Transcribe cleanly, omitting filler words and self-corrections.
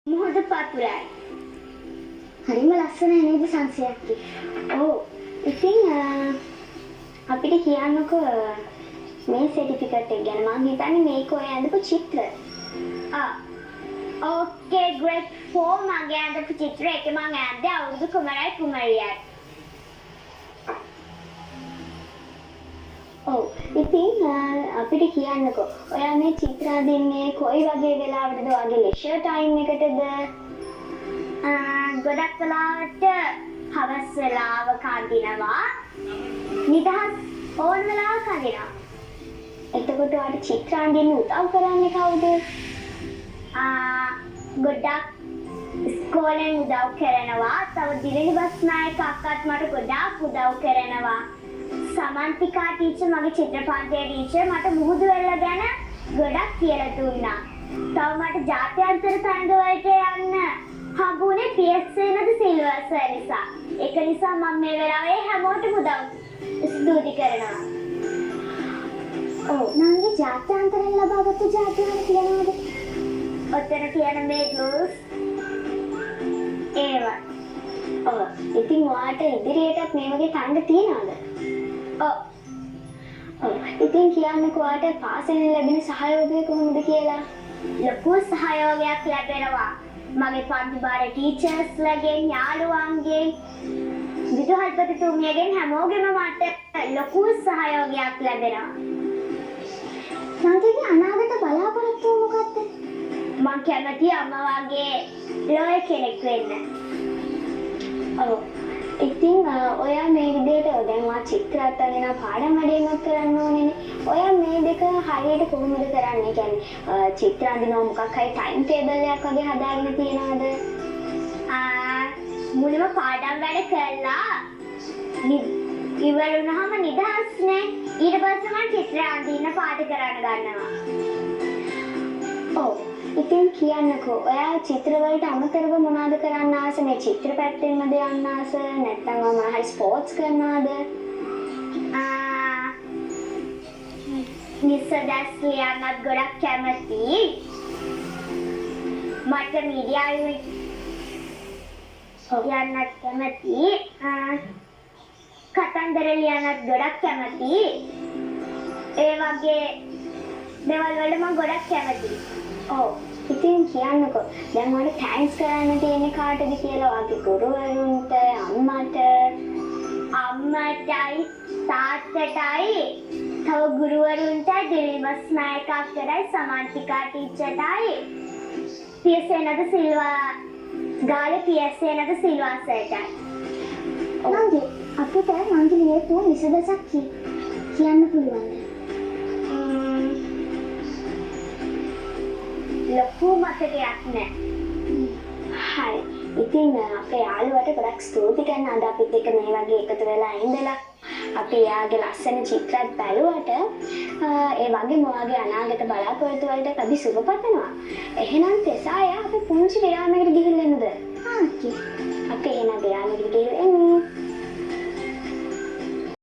මුහුද පතුරයි. හරිම ලස්සනයි නේද සංසයක්කි. ඔව්. ඉතින් අපිට කියන්නකෝ මේ සර්ටිෆිකට් එක ගැන. මම හිතන්නේ මේක ඔය ඇඳපු චිත්‍ර. ඕකේ ග්‍රේඩ් 4 මගේ ඇඳපු චිත්‍ර එක මම ඇඳේ අවුරුදු කුමරයි කුමරියයි. ඔව්. ඉතින් අපිට කියන්නකෝ ඔයා මේ චිත්‍ර අඳින්නේ කොයි වගේ වෙලාවටද? වගේ ලෙෂර් ටයිම් එකටද? ගොඩක් වෙලාවට හවස් වෙලාවක අඳිනවා. නිදහස් ඕන වෙලාවක අඳිනවා. එතකොට ඔයාට චිත්‍ර අඳින්න උදව් කරන්නේ කවුද? ගොඩක් ඉස්කෝලෙන් උදව් කරනවා. තව දිලිනි බස්නායක අක්කත් මට ගොඩාක් උදව් කරනවා. සමන්තිකා ටීචර් මගේ චිත්‍රපටයේ ටීචර් මට මුහුදු වෙල්ල ගැන ගොඩක් කියලා දුන්නා. තව මට ජාත්‍යන්තර තරඟ වලට යන්න හම්බුනේ PSA නද සිල්වර් සර් නිසා. ඒක නිසා මම මේ වෙලාවේ හැමෝටම උදව් ස්තුති කරනවා. ඔව් නංගි ජාත්‍යන්තරයෙන් ලබාගත්තු ජාතිවල තියනවද? ඔතන තියෙන මේ ග්ලූස් ඒවා. ඔව් ඉතින් ඔයාට ඉදිරියටත් මේ වගේ තරඟ තියනවද? ඔව්. ඉතින් කියන්නකෝ ඔයාට පාසලෙන් ලැබෙන සහයෝගය කොහොමද කියලා? ලොකු සහයෝගයක් ලැබෙනවා. මගේ පන්ති බාර ටීචර්ස්ලාගෙන්, යාළුවන්ගෙන්, විදුහල්පතිතුමියගෙන් හැමෝගෙම මට ලොකු සහයෝගයක් ලැබෙනවා. සංකේතී අනාගත බලාපොරොත්තුව මොකක්ද? මම කැමති අම්මා වගේ ලෝය කෙනෙක් වෙන්න. ඔව්. ඉතින් ඔයා මේ විදිහට දැන් ඔයා චිත්‍රات අඳින පාඩම් වැඩිමත් කරන්න ඕනේනේ. ඔයා මේ දෙක හරියට කොහොමද කරන්නේ? කියන්නේ චිත්‍ර අඳිනවා මොකක් හරි ටයිම් ටේබල් එකක් වගේ හදාගෙන තියනවද? මුලින්ම පාඩම් වැඩ කරලා ඉවර වුණාම නිදහස්නේ. ඊට පස්සේ මම චිත්‍ර අඳින්න පාඩම් කරන්න ගන්නවා. ඔව්. ඉතින් කියන්නකෝ ඔයා චිත්‍ර වලට අමතරව මොනවද කරන්න ආස? මේ චිත්‍ර පැත්තෙන්මද යන්න ආස? නැත්නම් මොනවා හරි ස්පෝර්ට්ස් කරනවද? නිසදස් ලියන්නත් ගොඩක් කැමතියි. මට මීඩියාවේ යන්නත් කැමතියි. කතන්දර ලියන්නත් ගොඩක් කැමතියි. ඒ වගේ දේවල් වලට මම ගොඩක් කැමතියි. ඔව්. ඉතින් කියන්නකෝ දැන් මට තෑන්ක්ස් කරන්න තියෙන්නේ කාටද කියලා? ඔයාගේ ගුරුවරුන්ට, අම්මටයි, තාත්තටයි, තව ගුරුවරුන්ට, දිලිමස් නායක අක්කටයි, සමන්තිකා ටීචර්ටයි, PSA නද සිල්වා ගාලේ PSA නද සිල්වා සර්ටයි. නංගි අපිට නංගි ලියපු නිසදසක් කියන්න පුළුවන්ද? ලොකු මතකයක් නෑ. හරි. ඉතින් අපේ යාළුවට ගොඩක් ස්තුති කරන අද අපිත් එක්ක මේ වගේ එකතු වෙලා ඉඳලා අපි එයාගේ ලස්සන චිත්‍රات බැලුවට ඒ වගේම ඔයාගේ අනාගත බලාපොරොත්තු වලට අපි සුබ පතනවා. එහෙනම් තෙසාය අපි පුංචි විරාමයකට ගිහින් එමුද? අපි එහෙනම් විරාමයකට ගිහින් එමු.